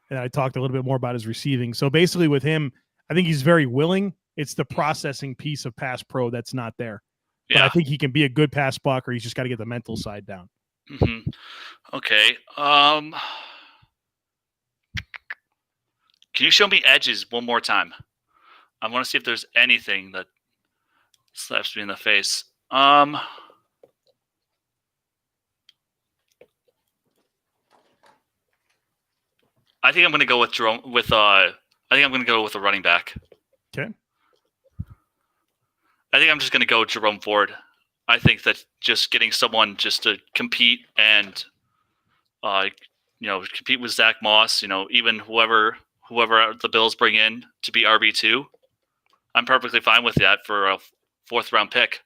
And I talked a little bit more about his receiving. So basically with him, I think he's very willing. It's the processing piece of pass pro that's not there. Yeah. But I think he can be a good pass blocker. He's just got to get the mental side down. Mm-hmm. Okay. Can you show me edges one more time? I want to see if there's anything that slaps me in the face. I think I'm going to go with Jerome. I think I'm going to go with a running back. Okay. I think I'm just going to go Jerome Ford. I think that just getting someone just to compete and, compete with Zach Moss. Even whoever the Bills bring in to be RB2, I'm perfectly fine with that for a fourth round pick.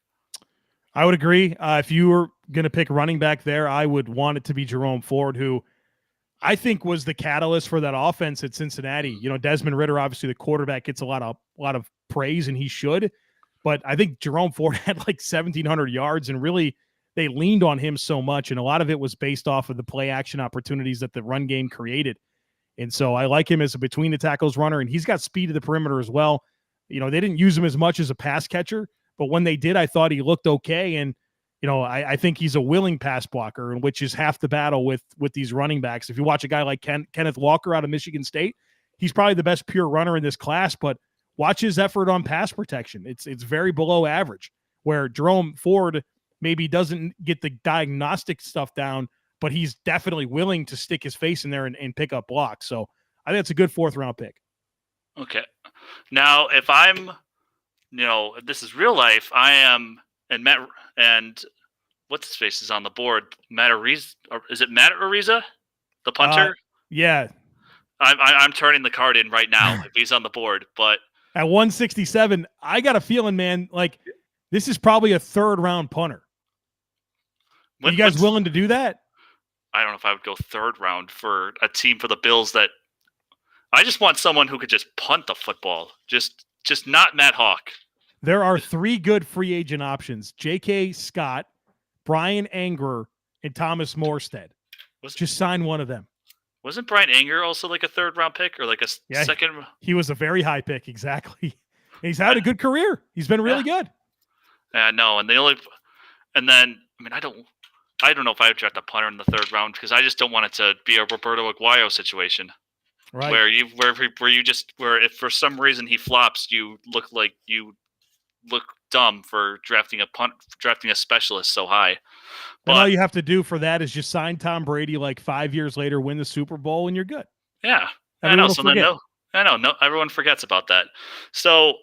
I would agree. If you were going to pick running back there, I would want it to be Jerome Ford, who I think was the catalyst for that offense at Cincinnati. Desmond Ridder, obviously the quarterback, gets a lot of praise, and he should. But I think Jerome Ford had like 1,700 yards, and really they leaned on him so much, and a lot of it was based off of the play action opportunities that the run game created. And so I like him as a between the tackles runner, and he's got speed to the perimeter as well. They didn't use him as much as a pass catcher, but when they did, I thought he looked okay. And I think he's a willing pass blocker, which is half the battle with these running backs. If you watch a guy like Kenneth Walker out of Michigan State, he's probably the best pure runner in this class, but watch his effort on pass protection. It's very below average, where Jerome Ford maybe doesn't get the diagnostic stuff down, but he's definitely willing to stick his face in there and pick up blocks. So I think it's a good fourth round pick. Okay. Now, if I'm, if this is real life, I am, and what's his face is on the board? Matt Ariza, is it Matt Ariza, the punter? Yeah. I'm turning the card in right now if he's on the board, but at 167, I got a feeling, man, like this is probably a third round punter. Are you guys willing to do that? I don't know if I would go third round for a team for the Bills that I just want someone who could just punt the football. Just not Matt Hawk. There are 3 good free agent options: J.K. Scott, Brian Anger, and Thomas Morstead. Just sign one of them. Wasn't Brian Anger also like a third round pick or like a second? He was a very high pick, exactly. He's had a good career. He's been really good. Yeah, no, and I don't know if I would draft a punter in the third round because I just don't want it to be a Roberto Aguayo situation, right? Where if for some reason he flops, you look dumb for drafting a specialist so high. But all you have to do for that is just sign Tom Brady like 5 years later, win the Super Bowl, and you're good. Yeah, I know. So then I know, no, everyone forgets about that. So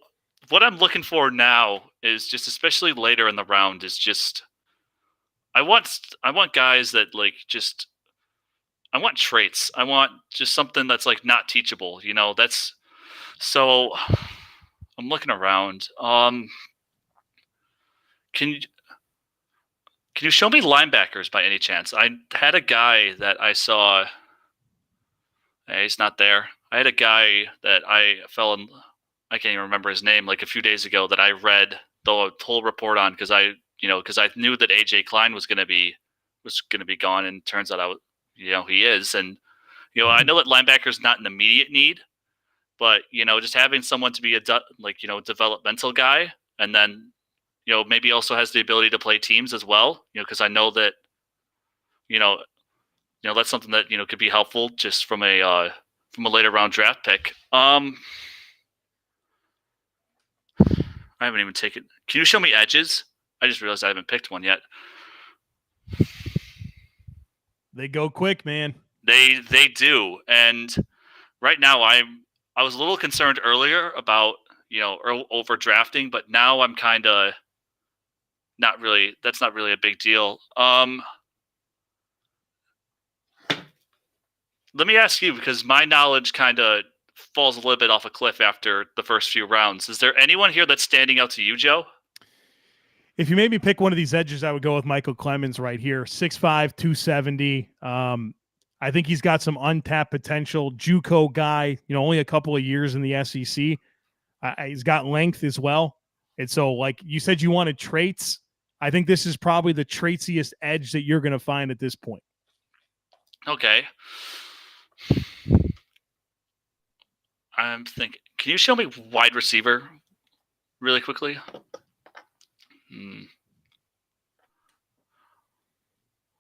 what I'm looking for now is just, especially later in the round, is just I want guys that like just I want traits. I want just something that's like not teachable. That's so. I'm looking around. Can you can you show me linebackers by any chance? I had a guy that I saw. Hey, he's not there. I had a guy that I fell in. I can't even remember his name. Like a few days ago, that I read the whole report on because I knew that AJ Klein was gonna be gone, and turns out he is, and I know that linebacker's not an immediate need, but just having someone to be developmental guy, and then maybe also has the ability to play teams as well. Because I know that you know that's something that could be helpful just from a later round draft pick. I haven't even taken. Can you show me edges? I just realized I haven't picked one yet. They go quick, man. They do, and right now I was a little concerned earlier about over drafting, but now I'm kind of not really. That's not really a big deal. Let me ask you, because my knowledge kind of falls a little bit off a cliff after the first few rounds. Is there anyone here that's standing out to you, Joe? If you made me pick one of these edges, I would go with Michael Clemens right here. 6'5", 270. I think he's got some untapped potential. JUCO guy, only a couple of years in the SEC. He's got length as well. And so, like you said, you wanted traits. I think this is probably the traitsiest edge that you're going to find at this point. Okay. I'm thinking, can you show me wide receiver really quickly?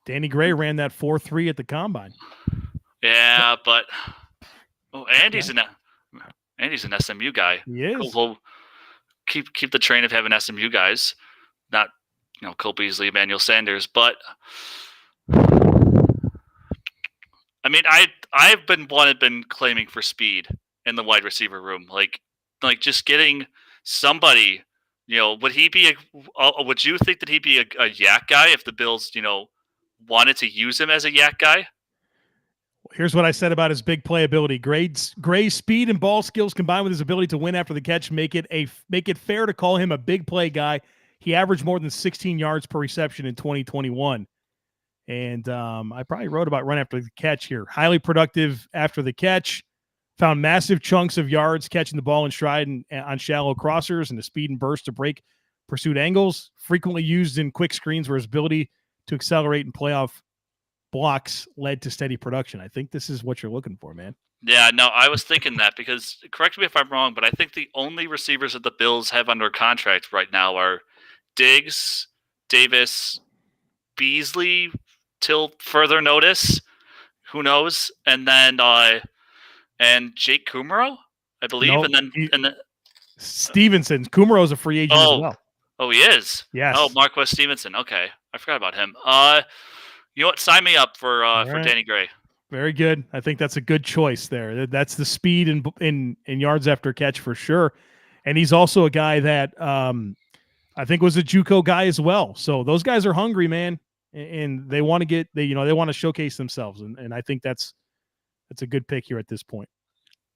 Danny Gray ran that 4.3 at the combine. Yeah, but Andy's an SMU guy. He is. We'll keep the train of having SMU guys, not Cole Beasley, Emmanuel Sanders, but I mean, I've been claiming for speed in the wide receiver room, like just getting somebody. Would he be would you think that he'd be a yak guy if the Bills wanted to use him as a yak guy? Here's what I said about his big playability. Gray's speed and ball skills combined with his ability to win after the catch make it fair to call him a big play guy. He averaged more than 16 yards per reception in 2021. And I probably wrote about run after the catch here. Highly productive after the catch. Found massive chunks of yards catching the ball in stride and on shallow crossers, and the speed and burst to break pursuit angles. Frequently used in quick screens where his ability to accelerate and playoff blocks led to steady production. I think this is what you're looking for, man. Yeah, no, I was thinking that because, correct me if I'm wrong, but I think the only receivers that the Bills have under contract right now are Diggs, Davis, Beasley, till further notice. Who knows? And then and Jake Kumaro, I believe, No, and then Stevenson. Kumaro's a free agent as well. Oh, he is. Yes. Oh, Marquez Stevenson. Okay, I forgot about him. You know what? Sign me up for Danny Gray. Very good. I think that's a good choice there. That's the speed in yards after catch for sure. And he's also a guy that I think was a JUCO guy as well. So those guys are hungry, man, and they want to they want to showcase themselves. And I think that's a good pick here at this point.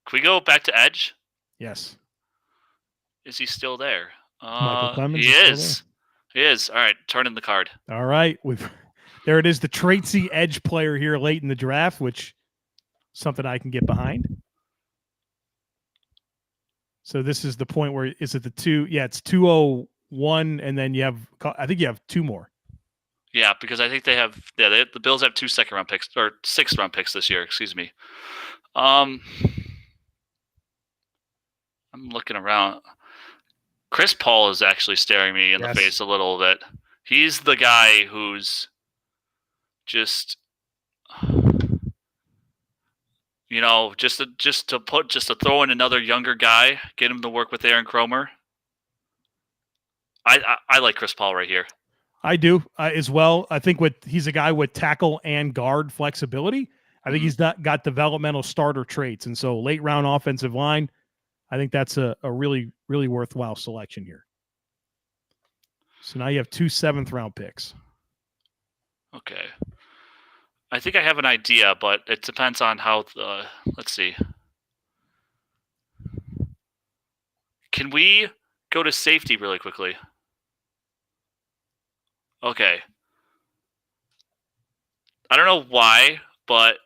Can we go back to edge? Yes. Is he still there? Michael Clemens. He is. He is. All right, turn in the card. All right, there it is, the traitsy edge player here late in the draft, which something I can get behind. So this is the point where, is it the two? Yeah, it's 201, and then I think you have two more. Yeah, because I think the Bills have 2 second-round picks, or 6th-round picks this year, excuse me. I'm looking around. Chris Paul is actually staring me in the face a little bit. He's the guy who's just to throw in another younger guy, get him to work with Aaron Cromer. I like Chris Paul right here. I do as well. I think he's a guy with tackle and guard flexibility. I think he's got developmental starter traits. And so late round offensive line, I think that's a really, really worthwhile selection here. So now you have 2 7th-round picks. Okay. I think I have an idea, but it depends on how let's see. Can we go to safety really quickly? Okay. I don't know why, but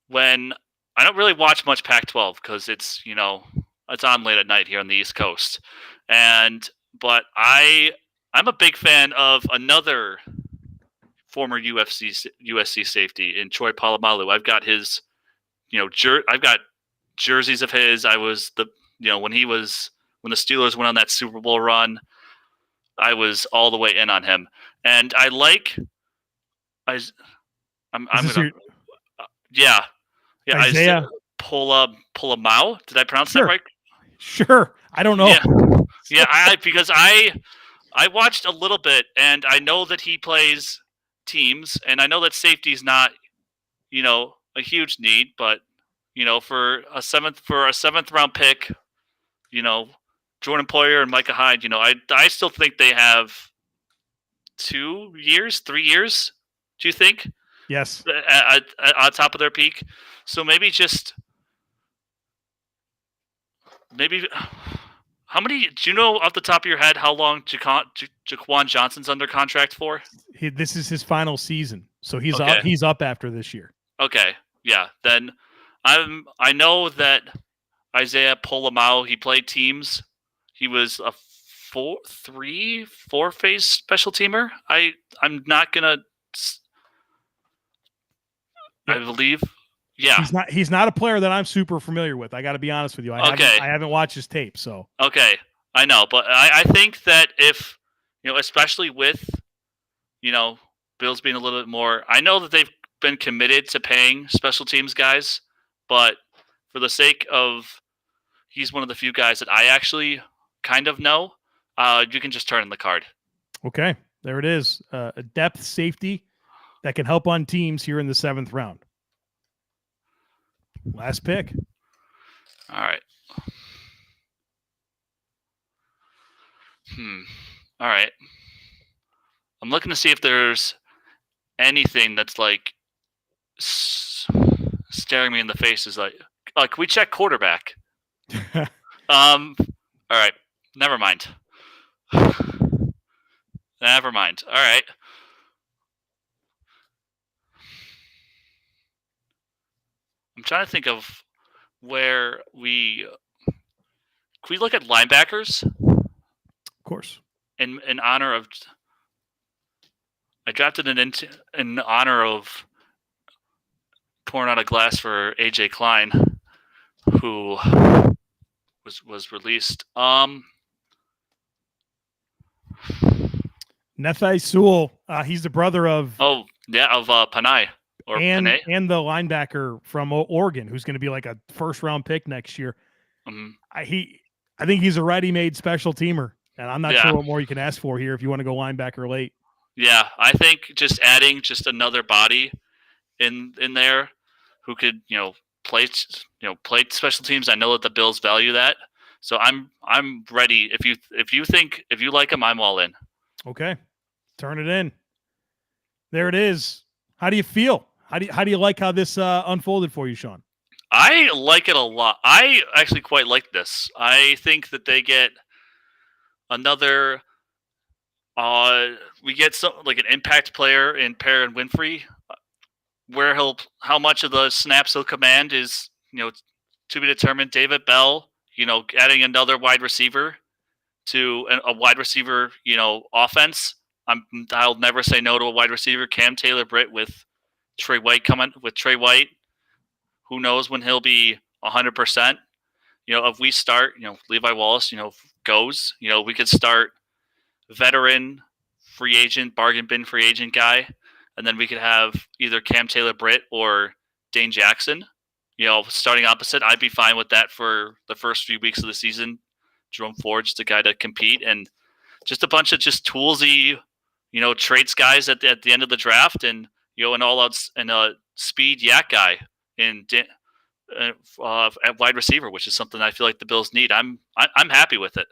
when I don't really watch much Pac-12 because it's on late at night here on the East Coast, but I'm a big fan of another former USC safety in Troy Polamalu. I've got his I've got jerseys of his. I was when the Steelers went on that Super Bowl run, I was all the way in on him, and I'm gonna yeah Isaiah Pola-Mao. Did I pronounce that right? Sure. I don't know. Yeah. Because I watched a little bit, and I know that he plays teams, and I know that safety's not a huge need, but for a seventh round pick, Jordan Poyer and Micah Hyde, I still think they have 2 years, 3 years. Do you think? Yes. On top of their peak, so maybe how many? Do you know off the top of your head how long Jaquan Johnson's under contract for? This is his final season, so he's up after this year. Okay, yeah. Then I know that Isaiah Pola-Mao, he played teams. He was a 4-phase special teamer. I'm not gonna. I believe. Yeah. He's not a player that I'm super familiar with. I got to be honest with you. I haven't watched his tape, so. Okay, I know, but I think that if especially with Bills being a little bit more, I know that they've been committed to paying special teams guys, but for the sake of he's one of the few guys that I actually kind of know, you can just turn in the card. Okay, there it is. A depth safety that can help on teams here in the 7th round. Last pick. All right. All right. I'm looking to see if there's anything that's like staring me in the face. Is like, can we check quarterback? All right. Never mind. Never mind. All right. I'm trying to think of where can we look at linebackers? Of course. In honor of, I drafted it in honor of pouring out a glass for AJ Klein, who was released. Nefe Sewell. He's the brother of. Oh yeah, of Panay. And the linebacker from Oregon, who's going to be like a 1st-round pick next year. Mm-hmm. I think he's a ready-made special teamer, and I'm not sure what more you can ask for here if you want to go linebacker late. Yeah, I think just adding just another body in there who could play special teams. I know that the Bills value that, so I'm ready. If you like him, I'm all in. Okay, turn it in. There it is. How do you feel? How do you like how this unfolded for you, Sean? I like it a lot. I actually quite like this. I think that they get another. We get some like an impact player in Perrin Winfrey, where how much of the snaps he'll command is to be determined. David Bell, adding another wide receiver to a wide receiver offense. I'll never say no to a wide receiver. Cam Taylor-Britt with Trey White who knows when he'll be 100%. If we start, Levi Wallace, goes, we could start veteran free agent, bargain bin free agent guy, and then we could have either Cam Taylor-Britt or Dane Jackson, starting opposite. I'd be fine with that for the first few weeks of the season. Jerome Ford, just a guy to compete, and just a bunch of just toolsy, traits guys at the end of the draft, and an all-out and a speed yak guy in at wide receiver, which is something I feel like the Bills need. I'm happy with it.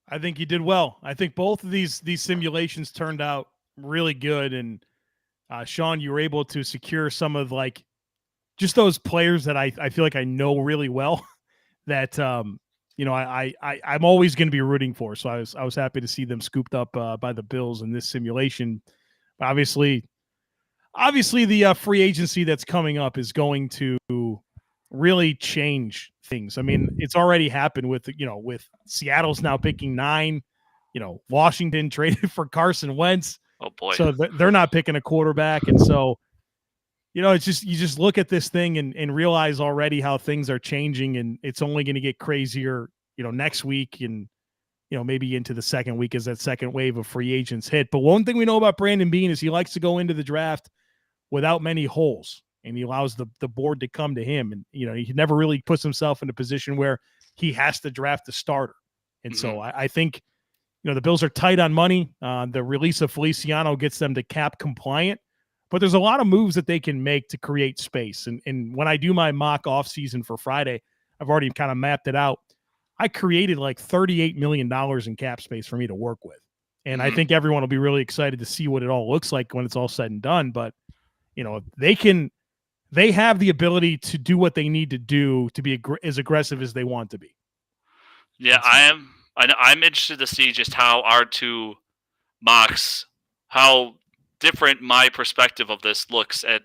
I think you did well. I think both of these simulations turned out really good, and Sean, you were able to secure some of like just those players that I feel like I know really well that I'm always going to be rooting for. So I was happy to see them scooped up by the Bills in this simulation. Obviously the free agency that's coming up is going to really change things. I mean, it's already happened with Seattle's now picking 9. Washington traded for Carson Wentz. Oh boy. So they're not picking a quarterback, and so it's just you just look at this thing and realize already how things are changing, and it's only going to get crazier, next week and maybe into the second week as that second wave of free agents hit. But one thing we know about Brandon Beane is he likes to go into the draft without many holes, and he allows the board to come to him. And he never really puts himself in a position where he has to draft a starter. And so I think the Bills are tight on money. The release of Feliciano gets them to cap compliant, but there's a lot of moves that they can make to create space. And when I do my mock offseason for Friday, I've already kind of mapped it out. I created like $38 million in cap space for me to work with. And I think everyone will be really excited to see what it all looks like when it's all said and done. But, they have the ability to do what they need to do to be as aggressive as they want to be. Yeah, I'm interested to see just how our two mocks, how different my perspective of this looks at,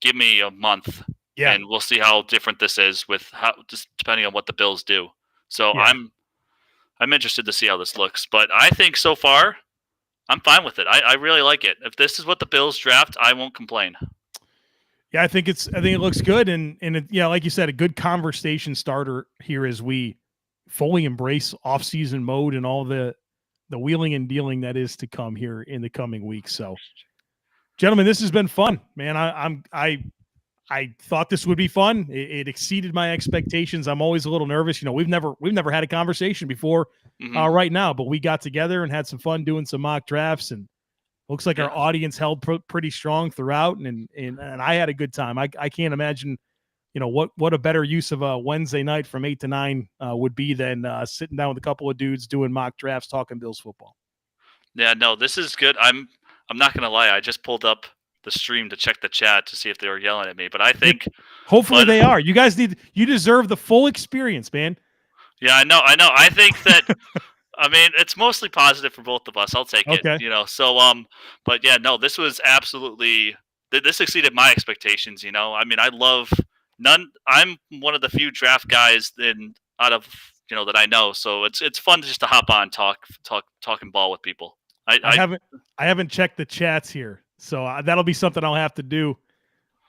give me a month. Yeah. And we'll see how different this is with how, just depending on what the Bills do. So yeah. I'm interested to see how this looks, but I think so far I'm fine with it. I really like it. If this is what the Bills draft, I won't complain. Yeah, I think it looks good, and like you said, a good conversation starter here as we fully embrace off-season mode and all the wheeling and dealing that is to come here in the coming weeks. So, gentlemen, this has been fun, man. I thought this would be fun. It exceeded my expectations. I'm always a little nervous. We've never had a conversation before right now, but we got together and had some fun doing some mock drafts, and looks like our audience held pretty strong throughout, and I had a good time. I can't imagine, what a better use of a Wednesday night from 8 to 9 would be than sitting down with a couple of dudes doing mock drafts, talking Bills football. Yeah, no, this is good. I'm not gonna lie. I just pulled up the stream to check the chat to see if they were yelling at me, but I think hopefully they are. You guys you deserve the full experience, man. Yeah, I know. I think that. I mean, it's mostly positive for both of us. I'll take it, So, but yeah, no, this was absolutely, this exceeded my expectations, I mean, I'm one of the few draft guys out of, that I know. So it's fun just to hop on, talking ball with people. I haven't checked the chats here. So that'll be something I'll have to do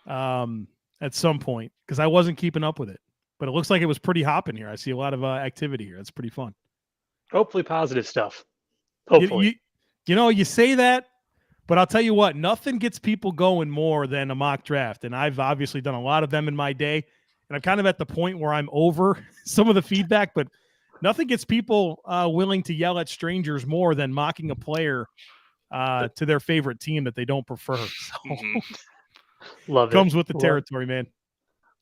at some point because I wasn't keeping up with it. But it looks like it was pretty hopping here. I see a lot of activity here. It's pretty fun. Hopefully positive stuff. Hopefully. You say that, but I'll tell you what, nothing gets people going more than a mock draft. And I've obviously done a lot of them in my day. And I'm kind of at the point where I'm over some of the feedback, but nothing gets people willing to yell at strangers more than mocking a player to their favorite team that they don't prefer. So Love it. Comes with the territory, man.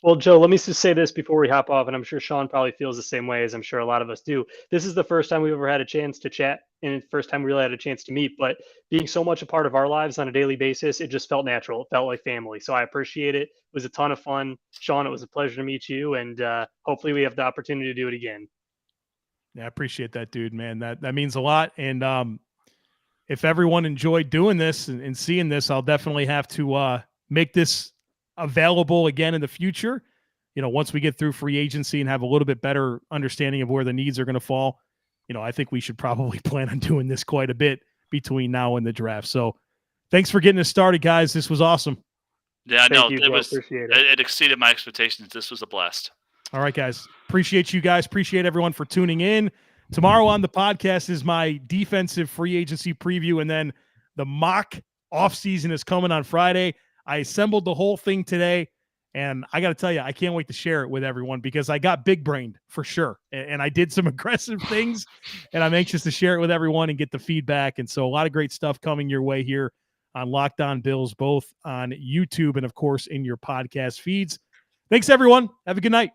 Well, Joe, let me just say this before we hop off, and I'm sure Sean probably feels the same way as I'm sure a lot of us do. This is the first time we've ever had a chance to chat, and the first time we really had a chance to meet. But being so much a part of our lives on a daily basis, it just felt natural. It felt like family. So I appreciate it. It was a ton of fun. Sean, it was a pleasure to meet you, and hopefully we have the opportunity to do it again. Yeah, I appreciate that, dude, man. That means a lot. And if everyone enjoyed doing this and seeing this, I'll definitely have to make this available again in the future, once we get through free agency and have a little bit better understanding of where the needs are going to fall. I think we should probably plan on doing this quite a bit between now and the draft. So thanks for getting us started, guys. This was awesome. Yeah, Appreciate it. It exceeded my expectations. This was a blast. All right, guys. Appreciate you guys. Appreciate everyone for tuning in. Tomorrow on the podcast is my defensive free agency preview, and then the mock offseason is coming on Friday. I assembled the whole thing today, and I got to tell you, I can't wait to share it with everyone because I got big-brained for sure, and I did some aggressive things, and I'm anxious to share it with everyone and get the feedback. And so a lot of great stuff coming your way here on Locked On Bills, both on YouTube and, of course, in your podcast feeds. Thanks, everyone. Have a good night.